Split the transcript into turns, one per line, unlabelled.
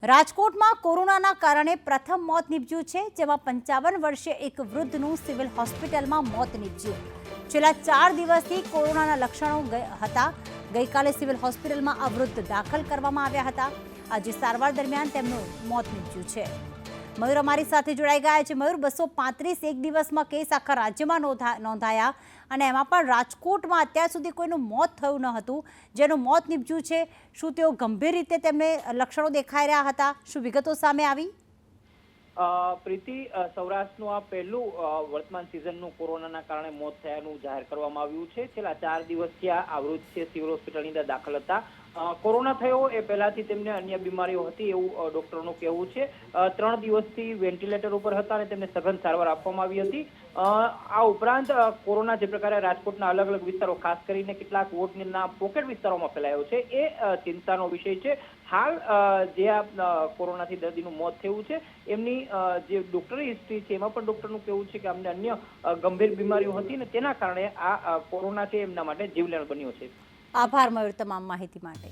રાજકોટમાં કોરોનાના કારણે પ્રથમ મોત નીપજ્યું છે, જેમાં 55 વર્ષીય એક વૃદ્ધનું સિવિલ હોસ્પિટલમાં મોત નીપજ્યું. છેલ્લા 4 દિવસથી કોરોનાના લક્ષણો હતા. ગઈકાલે સિવિલ હોસ્પિટલમાં આ વૃદ્ધ દાખલ કરવામાં આવ્યા હતા. આજે સારવાર દરમિયાન તેમનું મોત નીપજ્યું છે. મયુર અમારી સાથે જોડાઈ ગયા છે. મયુર, 235 એક દિવસમાં કેસ આખા રાજ્યમાં નોંધાયા અને એમાં પણ રાજકોટમાં અત્યાર સુધી કોઈનું મોત થયું ન હતું, જેનું મોત નીપજ્યું છે. શું તેઓ ગંભીર રીતે તેમને લક્ષણો દેખાઈ રહ્યા હતા? શું વિગતો સામે આવી?
પ્રીતિ, સૌરાષ્ટ્રનું આ પહેલું વર્તમાન સિઝનનું કોરોનાના કારણે મોત થયાનું જાહેર કરવામાં આવ્યું છે. છેલ્લા 4 દિવસથી આ વૃદ્ધ છે સિવિલ હોસ્પિટલની અંદર દાખલ હતા. કોરોના થયો એ પહેલાથી તેમને અન્ય બીમારીઓ હતી એવું ડોક્ટરનું કહેવું છે. 3 દિવસથી વેન્ટિલેટર ઉપર હતા અને તેમને સઘન સારવાર આપવામાં આવી હતી. આ ઉપરાંત કોરોના જે પ્રકારે રાજકોટના અલગ અલગ વિસ્તારો, ખાસ કરીને કેટલાક વોર્ડના પોકેટ વિસ્તારોમાં ફેલાયો છે, એ ચિંતાનો વિષય છે. હાલ જે આ કોરોનાથી દર્દીનું મોત થયું છે એમની જે ડોક્ટરી હિસ્ટ્રી છે એમાં પણ ડોક્ટરનું કહેવું છે કે અમને અન્ય ગંભીર બીમારીઓ હતી ને તેના કારણે આ કોરોના છે એમના માટે જીવલેણ બન્યો છે.
આભાર મયુર તમામ માહિતી માટે.